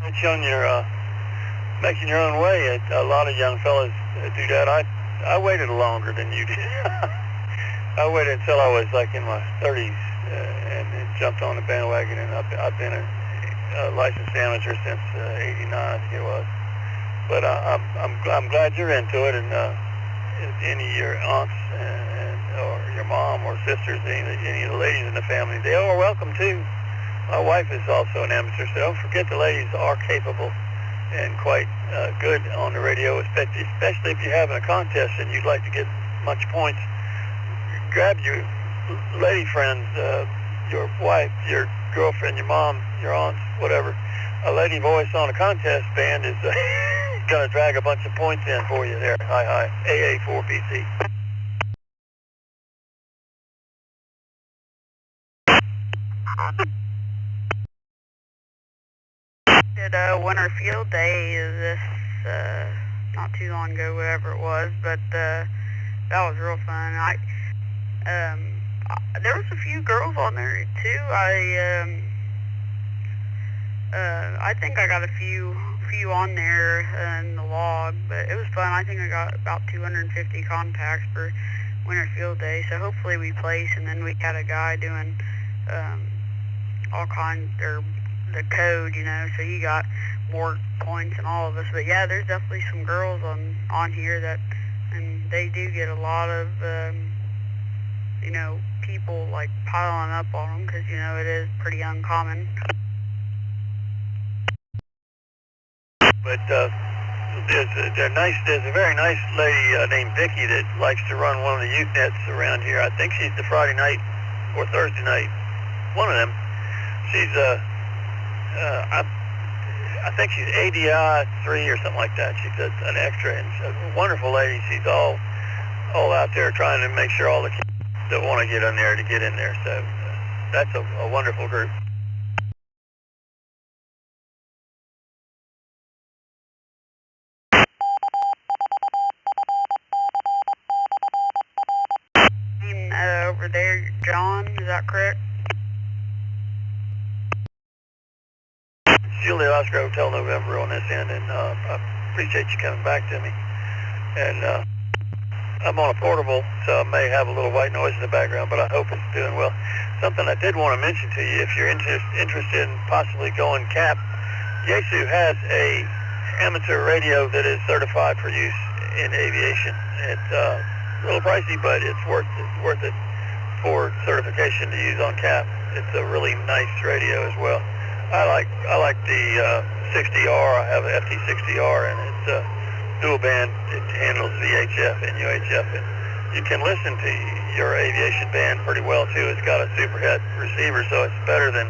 Making your own way. A lot of young fellas do that. I waited longer than you did. I waited until I was like in my 30s and jumped on the bandwagon, and I've been a licensed amateur since '89, I think it was. But I'm glad you're into it, and if any of your aunts or your mom or sisters, any of the ladies in the family, they are welcome too. My wife is also an amateur, so don't forget the ladies are capable and quite good on the radio, especially if you're having a contest and you'd like to get much points. Grab your lady friends, your wife, your girlfriend, your mom, your aunts, whatever. A lady voice on a contest band is going to drag a bunch of points in for you there. Hi, AA4PC. Did Winter Field Day this not too long ago, whatever it was, but that was real fun. There was a few girls on there too. I think I got a few on there in the log, but it was fun. I think I got about 250 contacts for Winter Field Day, so hopefully we place. And then we had a guy doing all kinds, or the code, you know, so you got more points than all of us. But yeah, there's definitely some girls on here and they do get a lot of you know, people like piling up on them, because, you know, it is pretty uncommon. But there's a very nice lady named Vicky that likes to run one of the youth nets around here. I think she's the Friday night or Thursday night, one of them. She's I think she's ADI 3 or something like that. She's an extra, and she's a wonderful lady. She's all out there trying to make sure all the kids that want to get in there to get in there. So that's a wonderful group. Over there, John, is that correct? Julia Oscar Hotel November on this end, and I appreciate you coming back to me. And I'm on a portable, so I may have a little white noise in the background, but I hope it's doing well. Something I did want to mention to you, if you're interested in possibly going CAP, Yaesu has a amateur radio that is certified for use in aviation. It's a little pricey, but it's worth it for certification to use on CAP. It's a really nice radio as well. I like the 60R. I have an FT60R, and it's dual band. It handles VHF and UHF, and you can listen to your aviation band pretty well too. It's got a superhet receiver, so it's better than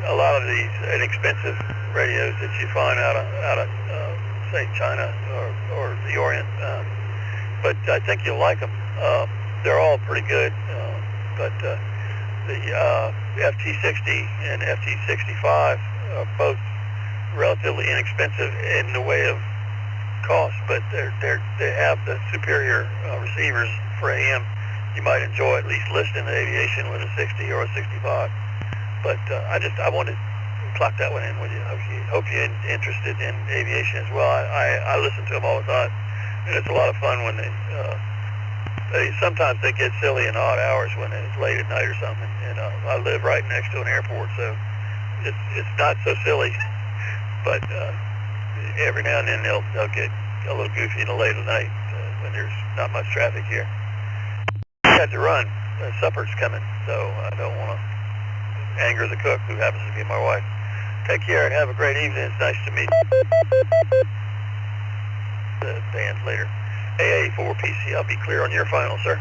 a lot of these inexpensive radios that you find out of say China or the Orient. But I think you'll like them. They're all pretty good, but the FT60 and FT65 are both relatively inexpensive in the way of cost, but they have the superior receivers for AM. You might enjoy at least listening to aviation with a 60 or a 65. But I wanted to clock that one in with you. Hope you're interested in aviation as well. I listen to them all the time, and it's a lot of fun when sometimes they get silly in odd hours when it's late at night or something. And I live right next to an airport, so it's not so silly. But every now and then they'll get a little goofy in the late at night when there's not much traffic here. I had to run. Supper's coming, so I don't want to anger the cook, who happens to be my wife. Take care and have a great evening. It's nice to meet the band later. AA4PC, I'll be clear on your final, sir.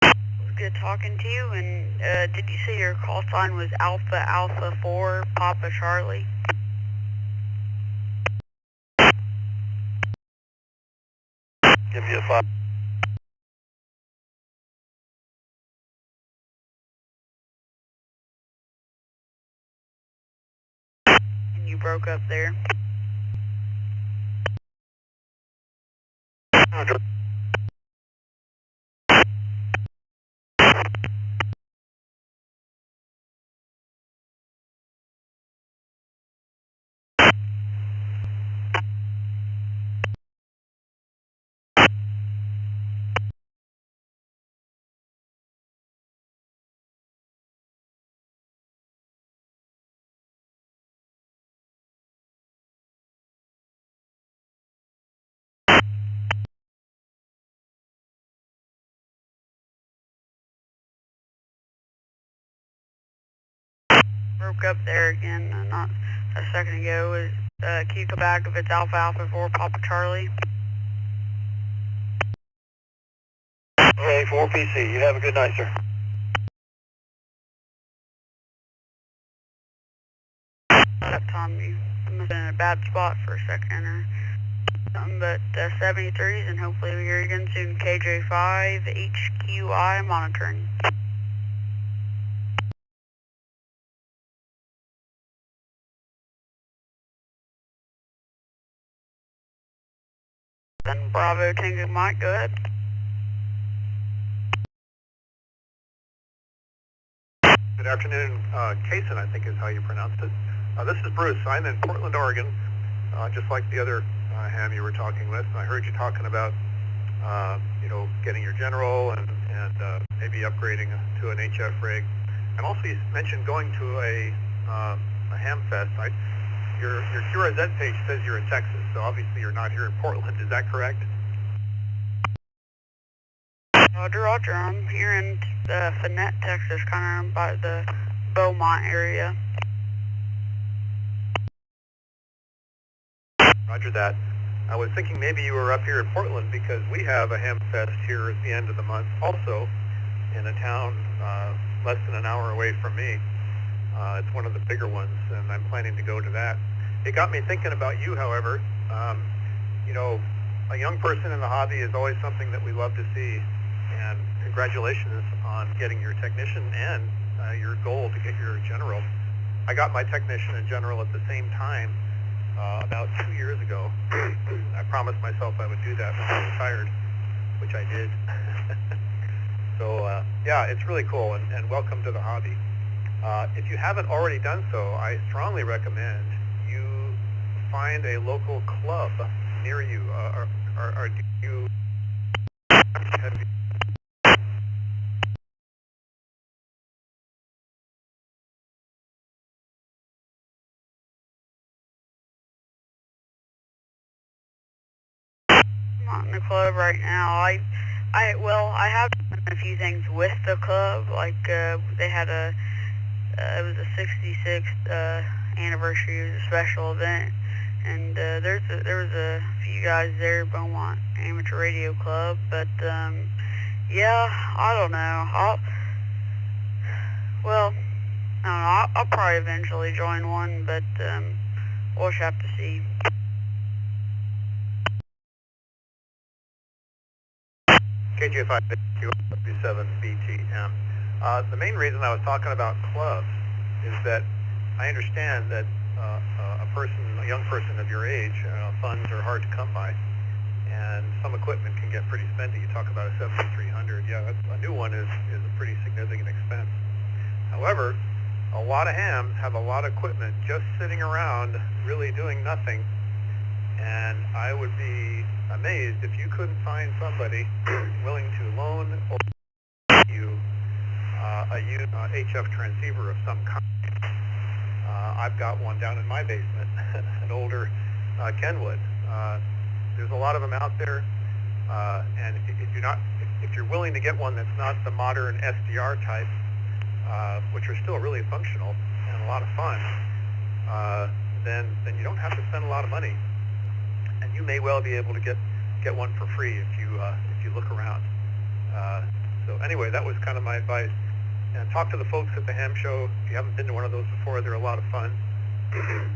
It was good talking to you, and did you say your call sign was Alpha Alpha 4 Papa Charlie? Give you a 5. And you broke up there. Broke up there again, not a second ago. Can you come back if it's Alpha Alpha 4 Papa Charlie? Hey, 4PC, you have a good night, sir. That time you must have been in a bad spot for a second or something, but 73s, and hopefully we hear you again soon. KJ5 HQI monitoring. Then Bravo Tango Mike, go ahead. Good afternoon, Kaysen, I think is how you pronounce it. This is Bruce. I'm in Portland, Oregon, just like the other ham you were talking with. I heard you talking about, getting your general and maybe upgrading to an HF rig. And also you mentioned going to a ham fest. Your QRZ page says you're in Texas, so obviously you're not here in Portland. Is that correct? Roger. I'm here in Finette, Texas, kind of by the Beaumont area. Roger that. I was thinking maybe you were up here in Portland because we have a ham fest here at the end of the month, also in a town less than an hour away from me. It's one of the bigger ones, and I'm planning to go to that. It got me thinking about you, however. A young person in the hobby is always something that we love to see. And congratulations on getting your technician and your goal to get your general. I got my technician and general at the same time about 2 years ago. I promised myself I would do that when I retired, which I did. So yeah, it's really cool, and welcome to the hobby. If you haven't already done so, I strongly recommend you find a local club near you. Have you Not in the club right now. I have done a few things with the club. Like they had it was a 66th anniversary. It was a special event, and there was a few guys there, Beaumont Amateur Radio Club. But yeah, I don't know. I'll probably eventually join one, but we'll just have to see. KJ557BTM. The main reason I was talking about clubs is that I understand that a young person of your age, funds are hard to come by, and some equipment can get pretty spendy. You talk about a 7300. Yeah, a new one is a pretty significant expense. However, a lot of hams have a lot of equipment just sitting around, really doing nothing. And I would be amazed if you couldn't find somebody willing to loan you a HF transceiver of some kind. I've got one down in my basement, an older Kenwood. There's a lot of them out there, and if you're willing to get one that's not the modern SDR type, which are still really functional and a lot of fun, then you don't have to spend a lot of money. And you may well be able to get one for free if you look around. So anyway, that was kind of my advice. And talk to the folks at the ham show. If you haven't been to one of those before, they're a lot of fun. And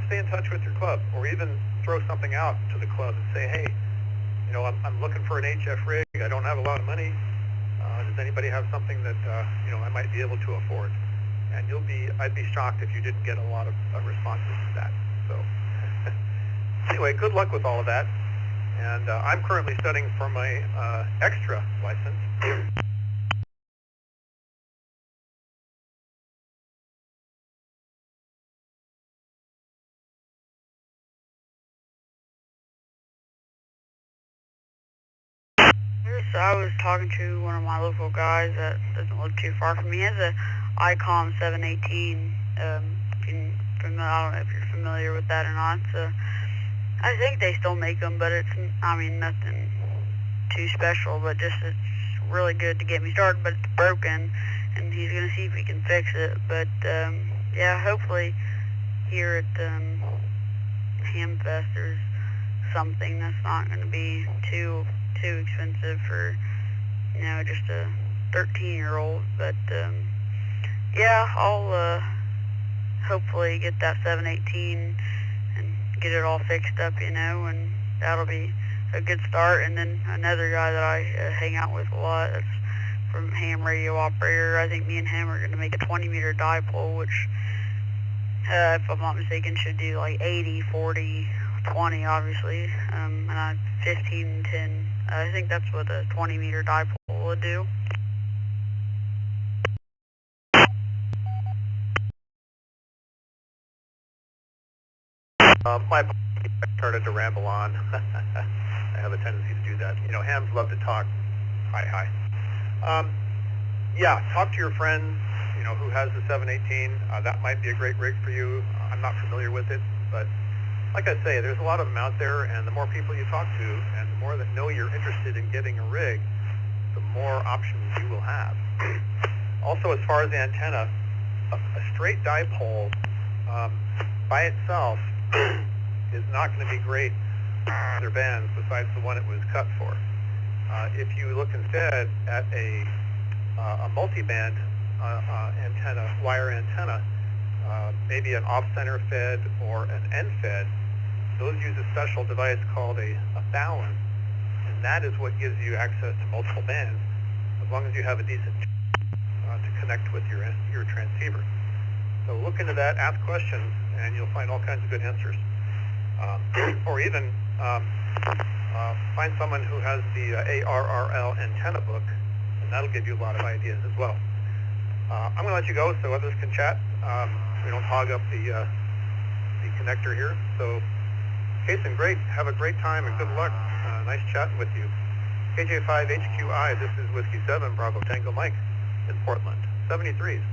stay in touch with your club, or even throw something out to the club and say, hey, I'm looking for an HF rig. I don't have a lot of money. Does anybody have something that I might be able to afford? And I'd be shocked if you didn't get a lot of responses to that. So. Anyway, good luck with all of that. And I'm currently studying for my extra license. I was talking to one of my local guys that doesn't live too far from me. He has a ICOM 718. I don't know if you're familiar with that or not. I think they still make them, but it's, nothing too special, but just it's really good to get me started, but it's broken, and he's going to see if he can fix it. But, yeah, hopefully here at Hamfest there's something that's not going to be too expensive for, you know, just a 13-year-old. But, yeah, I'll hopefully get that 718 and get it all fixed up, you know, and that'll be a good start. And then another guy that I hang out with a lot, that's from ham radio operator, I think me and him are going to make a 20-meter dipole, which, if I'm not mistaken, should do like 80, 40, 20, obviously, and 15, 10. I think that's what a 20-meter dipole would do. My started to ramble on. I have a tendency to do that. You know, hams love to talk. Hi. Yeah, talk to your friends, you know, who has the 718. That might be a great rig for you. I'm not familiar with it, but like I say, there's a lot of them out there, and the more people you talk to, and the more that know you're interested in getting a rig, the more options you will have. Also, as far as the antenna, a straight dipole by itself is not going to be great for other bands besides the one it was cut for. If you look instead at a multi-band antenna, wire antenna, maybe an off-center fed or an end fed, those use a special device called a balun, and that is what gives you access to multiple bands as long as you have a decent to connect with your transceiver. So look into that, ask questions, and you'll find all kinds of good answers. Or even find someone who has the ARRL antenna book, and that'll give you a lot of ideas as well. I'm going to let you go so others can chat. We don't hog up the connector here. So, Kason, great. Have a great time and good luck. Nice chatting with you. KJ5HQI, this is Whiskey 7, Bravo Tango Mike in Portland. 73s.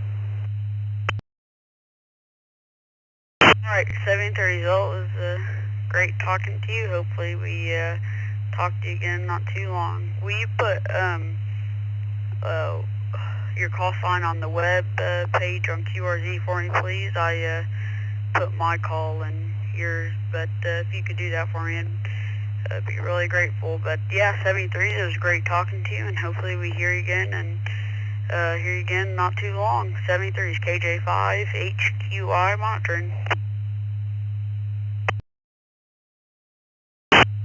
Alright, 73 result. It was great talking to you. Hopefully we talk to you again not too long. Will you put your call sign on the web page on QRZ for me, please? I put my call and yours, but if you could do that for me, I'd be really grateful. But yeah, 73, it was great talking to you, and hopefully we hear you again, and hear you again not too long. 73 is KJ5 HQI monitoring.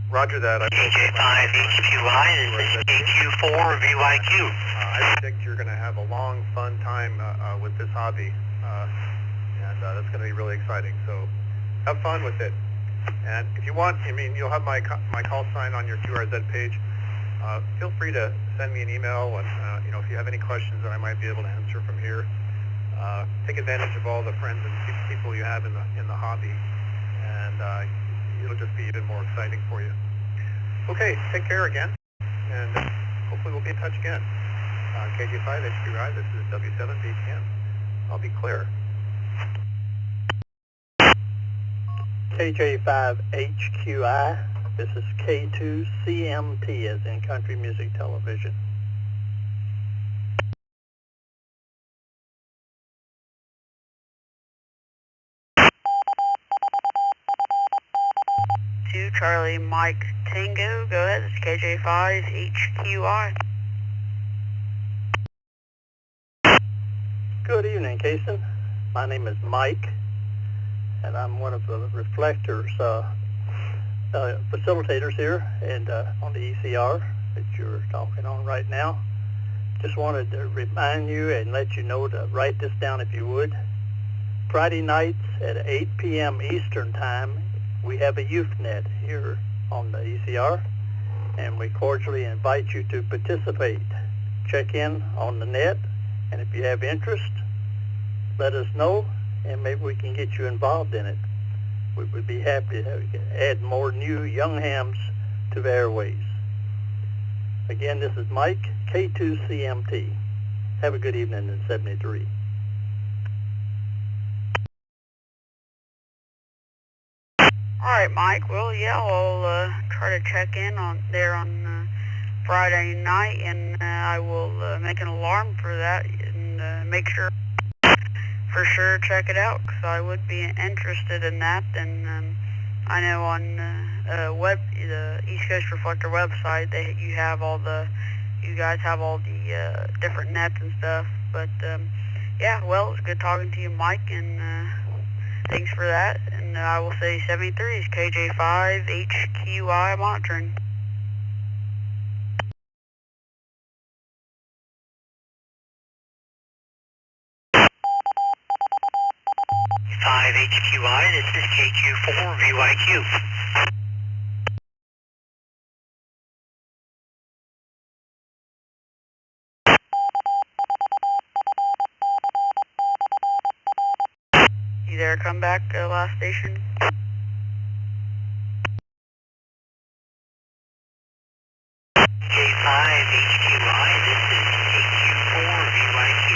Roger that. KJ5 HQI, this is KQ4 VYQ. I predict you're going to have a long, fun time with this hobby, and that's going to be really exciting. So have fun with it. And if you want, I mean, you'll have my call sign on your QRZ page. Feel free to send me an email, and you know, if you have any questions that I might be able to answer from here. Take advantage of all the friends and people you have in the hobby, and it'll just be even more exciting for you. Okay, take care again, and hopefully we'll be in touch again. KJ5 HQI, this is W7BTN. I'll be clear. KJ5 HQI, this is K2 CMT as in Country Music Television. To Charlie Mike Tango, go ahead, it's KJ5 HQI. Good evening, Kason. My name is Mike, and I'm one of the Reflector's facilitators here and on the ECR that you're talking on right now. Just wanted to remind you and let you know to write this down if you would. Friday nights at 8 p.m. Eastern Time, we have a youth net here on the ECR, and we cordially invite you to participate. Check in on the net, and if you have interest, let us know, and maybe we can get you involved in it. We would be happy to add more new young hams to the airways. Again, this is Mike, K2CMT. Have a good evening in 73. Alright, Mike, well, yeah, I'll try to check in on Friday night, and I will make an alarm for that, and and make sure, for sure, check it out, because I would be interested in that. And I know on the East Coast Reflector website, you guys have all the different nets and stuff. But yeah, well, it's good talking to you, Mike, and thanks for that. And I will say 73 is KJ5 HQI monitoring. 5 HQI, this is KQ4 VYQ. You there, come back, last station? J5 HQI, this is KQ4 VYQ.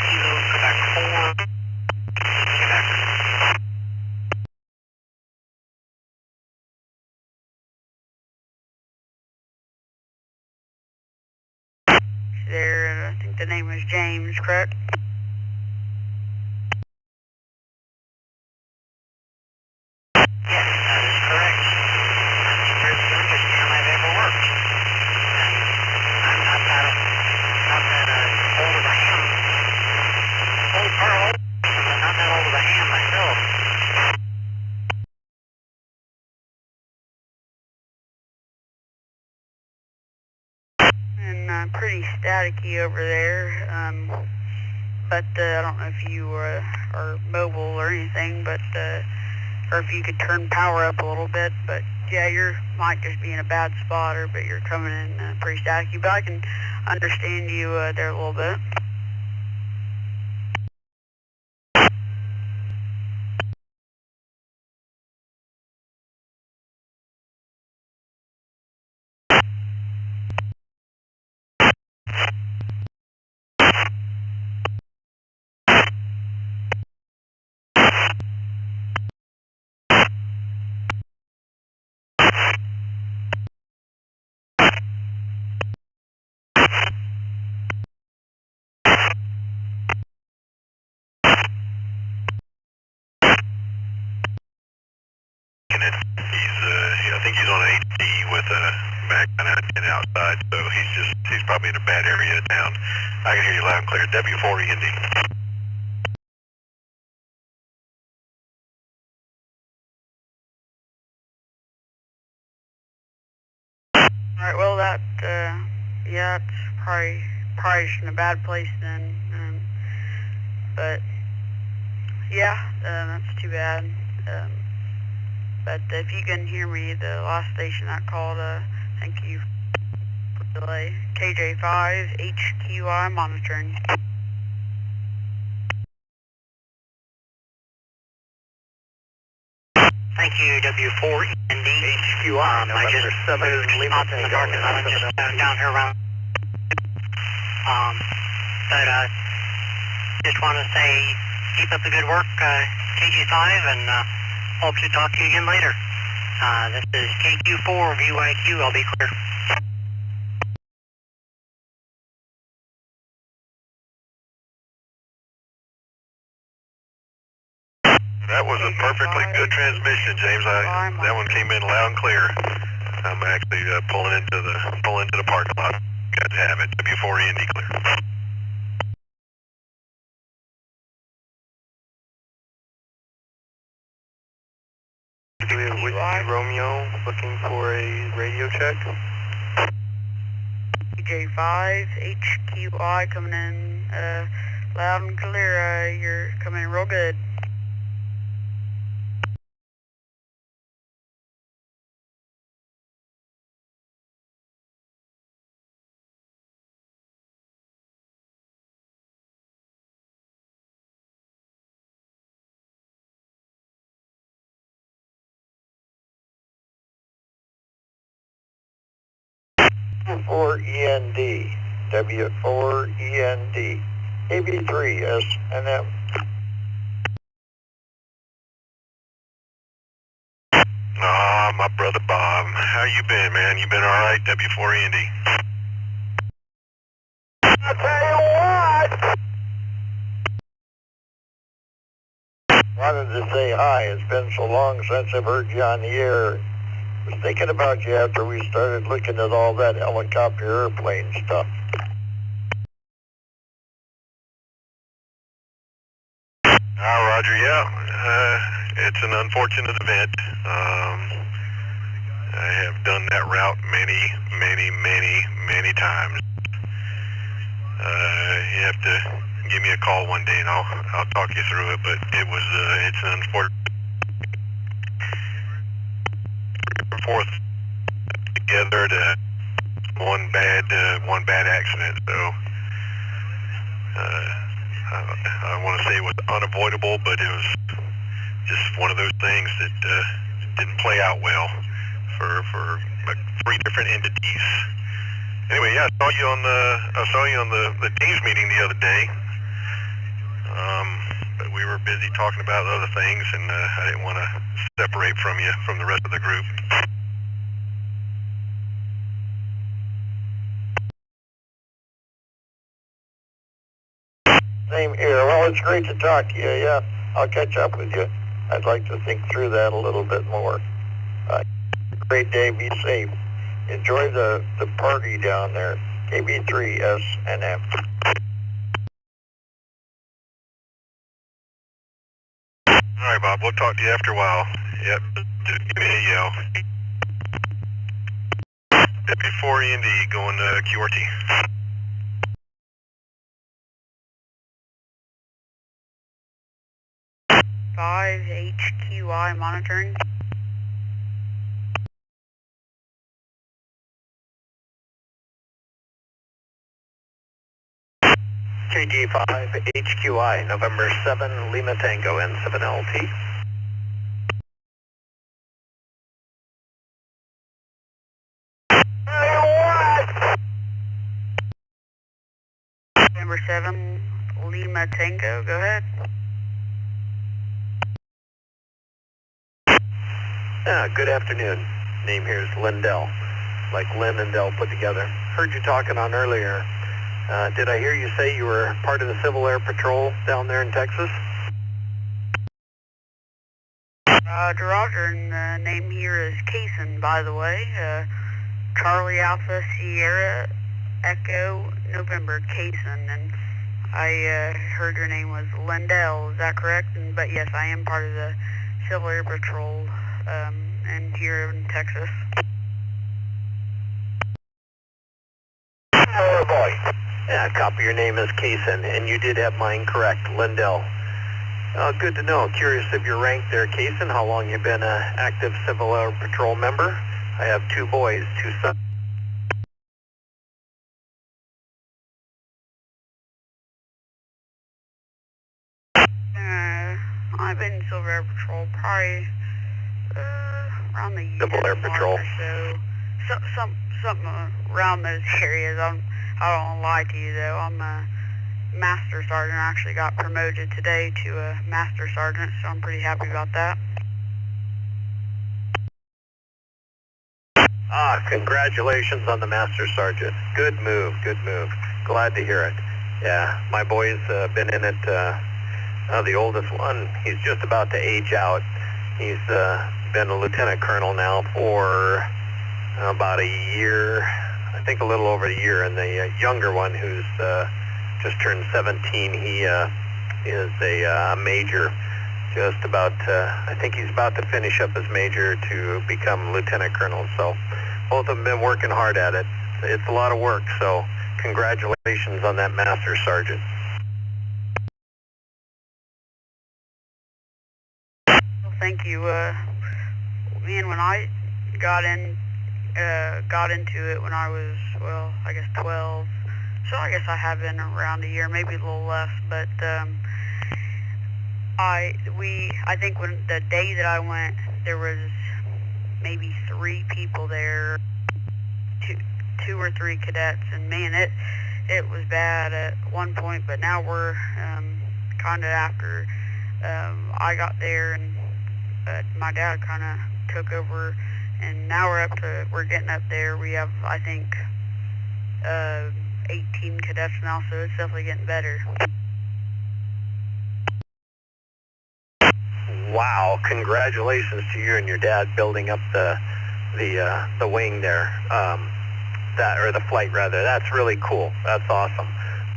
Kilo Quebec 4, Quebec. There, I think the name is James, correct? Yes, that is correct. That's the youngest man I've ever worked. And I'm not that old of a ham. Old or old, but not that old of a ham myself. And pretty staticky over there. But I don't know if you are mobile or anything, but or if you could turn power up a little bit. But yeah, your mic just be in a bad spot, but you're coming in pretty staticky. But I can understand you there a little bit. I think he's on an HD with a back and outside, so he's probably in a bad area of town. I can hear you loud and clear. W4END. Alright, well yeah, it's probably just in a bad place then. But yeah, that's too bad. But if you can hear me, the last station I called, thank you for the delay. KJ5 HQI monitoring. Thank you, W4END. HQI. I just moved spots in the parking lot. I'm just down here around. But just want to say, keep up the good work, KG5, and hope to talk to you again later. This is KQ4 VYQ. I'll be clear. That was a perfectly good transmission, James. That one came in loud and clear. I'm actually pulling into the parking lot. Got to have it. W4END clear. Whiskey Romeo, looking for a radio check. KJ5 HQI coming in loud and clear. You're coming in real good. W4END, W4END, AB3 SNM. My brother Bob. How you been, man? You been all right? W4END. I tell you what. Wanted to say hi. It's been so long since I've heard you on the air. Was thinking about you after we started looking at all that helicopter airplane stuff. Roger, yeah. It's an unfortunate event. I have done that route many times. You have to give me a call one day and I'll talk you through it, but it's an unfortunate fourth together to one bad accident, so I want to say it was unavoidable, but it was just one of those things that didn't play out well for like 3 different entities. Anyway, yeah, I saw you on the teams meeting the other day, but we were busy talking about other things, and I didn't want to separate from you from the rest of the group. Same here. Well, it's great to talk to you. Yeah, I'll catch up with you. I'd like to think through that a little bit more. Great day. Be safe. Enjoy the party down there. KB3SNM. All right, Bob. We'll talk to you after a while. Yep. Just give me a yell. Before E&D going to QRT. 5 HQI monitoring. KG5 HQI, November 7, Lima Tango, N7LT. November 7, Lima Tango, go ahead. Good afternoon. Name here is Lindell, like Lynn and Dell put together. Heard you talking on earlier. Did I hear you say you were part of the Civil Air Patrol down there in Texas? Roger, and the name here is Kaysen, by the way. Charlie Alpha Sierra Echo November Kaysen, and I heard your name was Lindell, is that correct? But yes, I am part of the Civil Air Patrol, and here in Texas. Oh boy. Yeah, copy your name as Kaysen, and you did have mine correct, Lindell. Good to know. Curious of your rank there, Kaysen. How long you been an active Civil Air Patrol member? I have 2 boys, 2 sons. I've been in Civil Air Patrol probably around the year Civil Air Patrol. or so. Something around those areas. I don't want to lie to you though. I'm a Master Sergeant. I actually got promoted today to a Master Sergeant, so I'm pretty happy about that. Congratulations on the Master Sergeant. Good move, good move. Glad to hear it. Yeah, my boy's been in it, the oldest one, he's just about to age out. He's been a lieutenant colonel now for about a year, I think a little over a year, and the younger one who's just turned 17, he is a major. Just about, I think he's about to finish up his major to become lieutenant colonel. So both of them been working hard at it. It's a lot of work, so congratulations on that Master Sergeant. Well, thank you. Man, when I got into it when I was, well, I guess 12. So I guess I have been around a year, maybe a little less, but I think when the day that I went, there was maybe 3 people there, two or 3 cadets, and man, it was bad at one point, but now we're kind of after I got there, and my dad kind of took over, and now we're getting up there. We have, I think, 18 cadets now, so it's definitely getting better. Wow! Congratulations to you and your dad building up the wing there. The flight rather. That's really cool. That's awesome.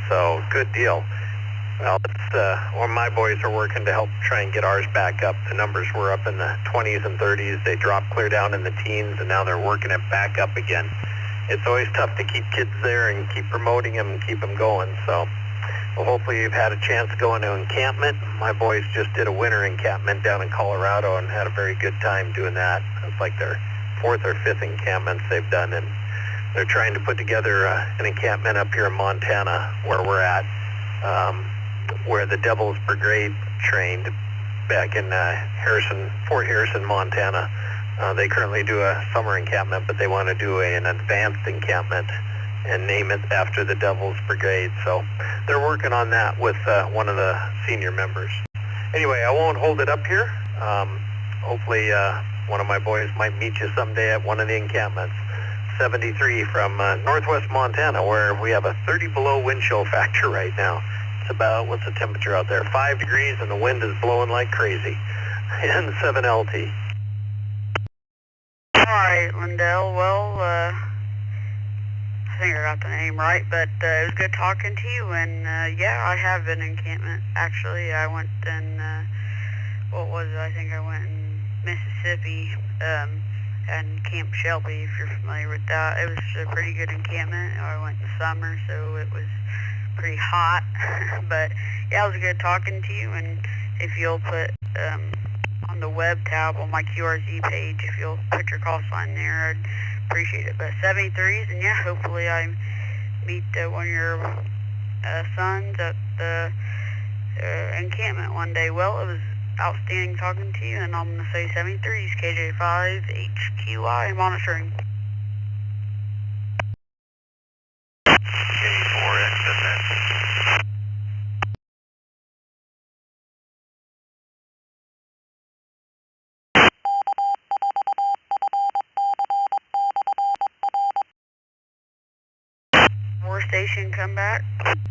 So good deal. Well, my boys are working to help try and get ours back up. The numbers were up in the 20s and 30s. They dropped clear down in the teens, and now they're working it back up again. It's always tough to keep kids there and keep promoting them and keep them going. So, well, hopefully you've had a chance to go into encampment. My boys just did a winter encampment down in Colorado and had a very good time doing that. It's like their 4th or 5th encampments they've done, and they're trying to put together an encampment up here in Montana where we're at, where the Devil's Brigade trained back in Fort Harrison, Montana. They currently do a summer encampment, but they want to do an advanced encampment and name it after the Devil's Brigade. So they're working on that with one of the senior members. Anyway, I won't hold it up here. Hopefully one of my boys might meet you someday at one of the encampments. 73 from northwest Montana, where we have a 30 below wind chill factor right now. It's about, what's the temperature out there? 5 degrees, and the wind is blowing like crazy. N7LT. Alright, Lindell, well, I think I got the name right, but it was good talking to you, and yeah, I have been in encampment. Actually, I went in, what was it? I think I went in Mississippi, and Camp Shelby, if you're familiar with that. It was a pretty good encampment. I went in the summer, so it was pretty hot, but yeah, it was good talking to you, and if you'll put on the web tab on my QRZ page, if you'll put your call sign there, I'd appreciate it. But 73s, and yeah, hopefully I meet one of your sons at the encampment one day. Well, it was outstanding talking to you, and I'm going to say 73s, KJ5, HQI, monitoring. K4XSN. War station, come back. K4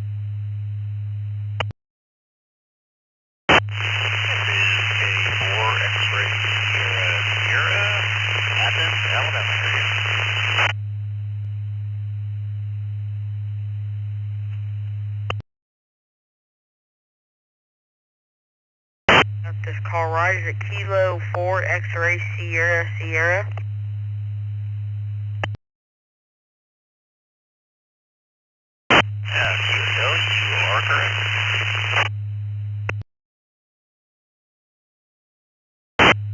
X-ray Sierra, Athens, Alabama area. Got this call right. Is it Kilo 4 X-ray Sierra Sierra? QSL, you are correct.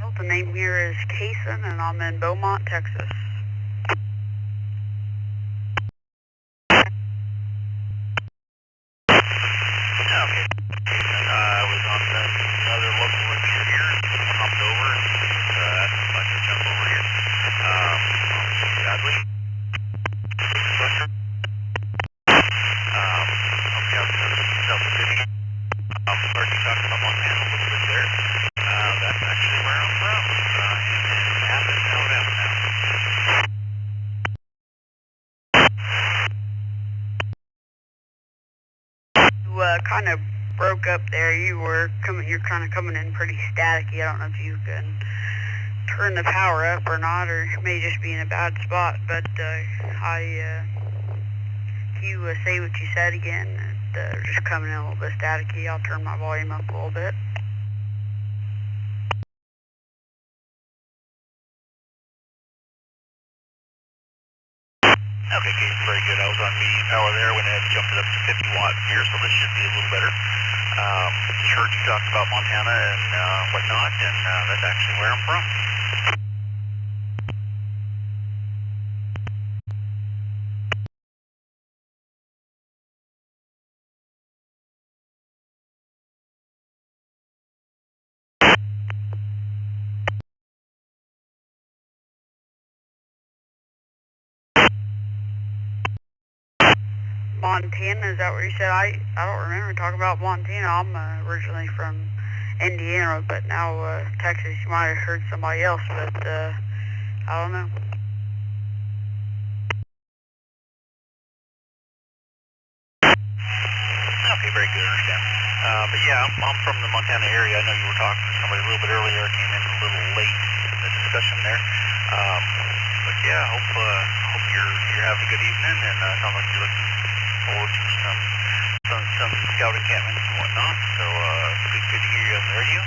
Well, the name here is Kaysen, and I'm in Beaumont, Texas. Okay. I was on another local lecture here and hopped over and asked if I could jump over here. Sadly. Reflector. Okay, I'll self city. Starting to talk about Montana a little bit there. That's actually where I'm from. I'm in Athens, Alabama now. You kind of broke up there. You're kind of coming in pretty staticky. I don't know if you can turn the power up or not, or it may just be in a bad spot, but can you say what you said again? Just coming in a little bit staticky. I'll turn my volume up a little bit. Okay, Casey, very good. I was on medium power there when it jumped it up to 50 watts here, so this should be a little better. Just heard you talk about Montana and whatnot, and that's actually where I'm from. Montana, is that what you said? I don't remember talking about Montana. I'm originally from Indiana, but now Texas. You might have heard somebody else, but I don't know. Okay, very good, I understand. But yeah, I'm from the Montana area. I know you were talking to somebody a little bit earlier. I came in a little late in the discussion there. But yeah, hope you're having a good evening, and sounds like you're looking forward to some scout encampments and whatnot. So good to hear you on the radio.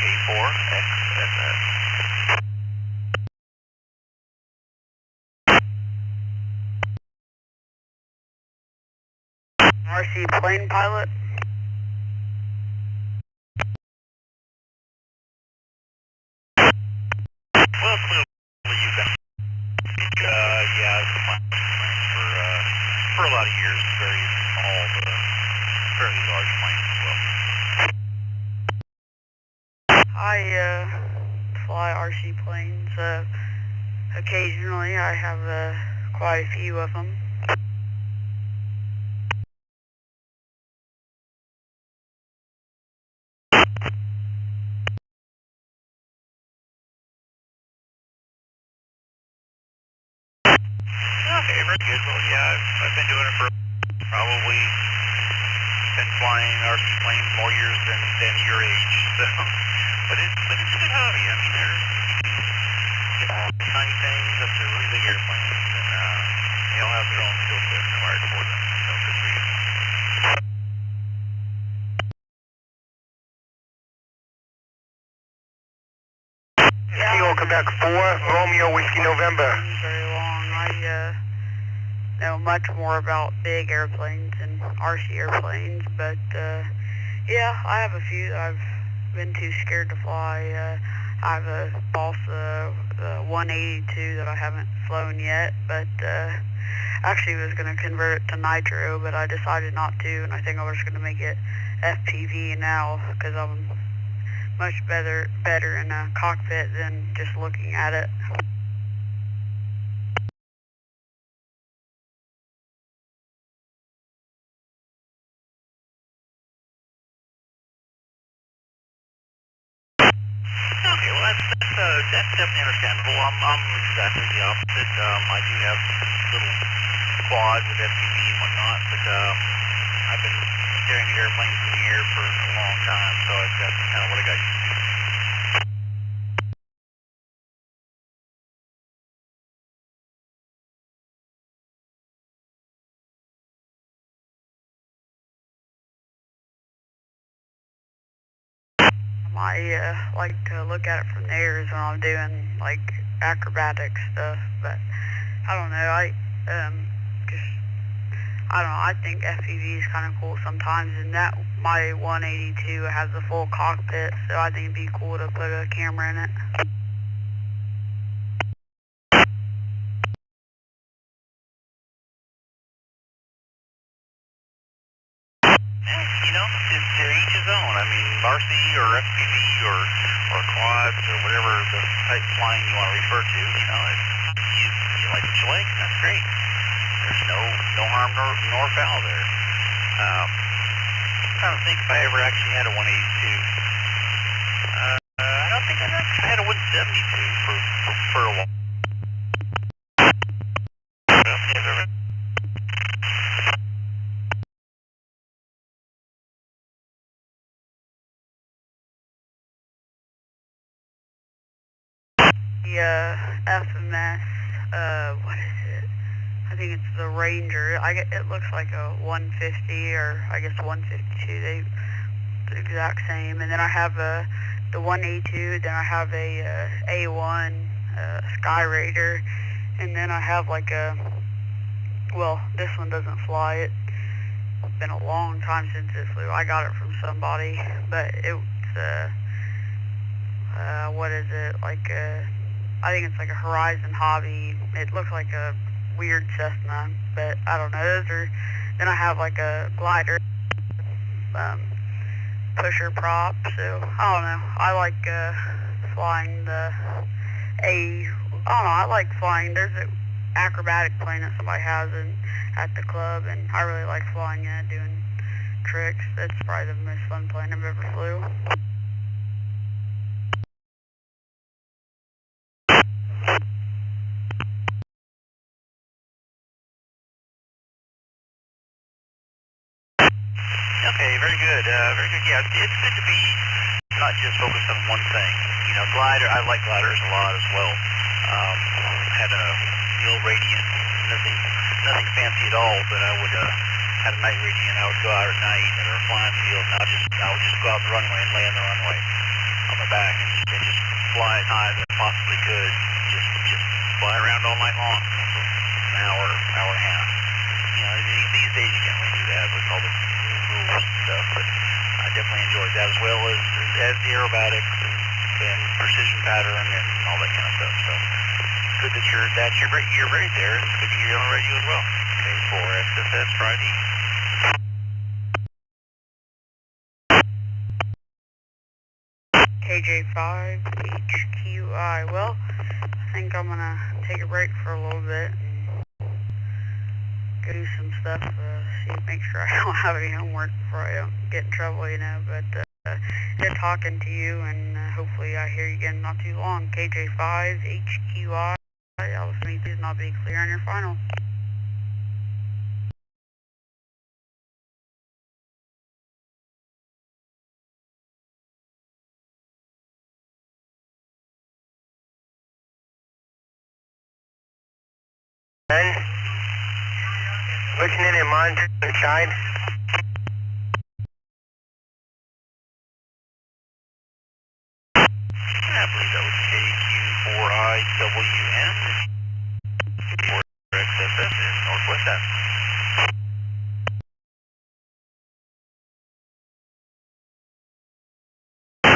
K4XSS. RC plane pilot. Well, clearly you've been, yeah, it's fun for a lot of years, very small, but fairly large planes as well. I fly RC planes. Occasionally, I have quite a few of them. Okay, very good. Well, yeah, I've been doing it for probably been flying RC planes more years than your age. So, but it's a good hobby. I mean, there's tiny things up to really big airplanes, and they all have their own skill set required for them. So good for you. Yeah, Quebec 4, Romeo Whiskey November. Very long. I know much more about big airplanes and RC airplanes, but yeah, I have a few that I've been too scared to fly. I have a Balsa 182 that I haven't flown yet, but actually was going to convert it to nitro, but I decided not to, and I think I was going to make it FPV now because I'm much better in a cockpit than just looking at it. Okay, well that's definitely understandable. I'm exactly the opposite. I do have little quads with FPV and whatnot, but I've been staring at airplanes in the air for a long time, so that's kind of what I got used to. I like to look at it from the air when I'm doing like acrobatic stuff, but I don't know. I don't know. I think FPV is kind of cool sometimes, and that my 182 has a full cockpit, so I think it'd be cool to put a camera in it. You know, to each his own. I mean, RC or FPV or quads or whatever the type of flying you want to refer to, you know, you like what you like, and that's great. There's no harm nor foul there. I'm trying to think if I ever actually had a 182. I don't think I had a 172 for a while. I don't think I've ever. The FMS, what is it? I think it's the Ranger. It looks like a 150 or I guess 152. They're the exact same. And then I have the 182. Then I have a A1 Sky Raider, and then I have like well, this one doesn't fly. It's been a long time since it flew. I got it from somebody, but it's what is it, like I think it's like a Horizon Hobby. It looks like a weird Cessna, but I don't know. Then I have like a glider pusher prop, so I don't know. I like flying I don't know, I like flying. There's an acrobatic plane that somebody has at the club, and I really like flying it, doing tricks. That's probably the most fun plane I've ever flew. good. Very good. Yeah, it's good to be not just focused on one thing. You know, glider. I like gliders a lot as well. Had a little Radiant, nothing fancy at all, but I would had a night Radiant. I would go out at night at our flying field, and I would just go out the runway and lay on the runway on my back and just fly as high as I possibly could. Just fly around all night long, an hour and a half. You know, these days you can't really do that with all the new rules and stuff, but I definitely enjoyed that as well as the aerobatics and precision pattern and all that kind of stuff. So good that you're ready there. It's good to hear you on the radio as well. Okay, for SFS Friday. KJ5 HQI. Well, I think I'm gonna take a break for a little bit and go do some stuff. Make sure I don't have any homework before I don't get in trouble, you know. But good talking to you, and hopefully I hear you again not too long. KJ5 HQI. I'll please not be clear on your final. Looking in monitor side. I believe that was KQ4IWN for XSS in Northwest.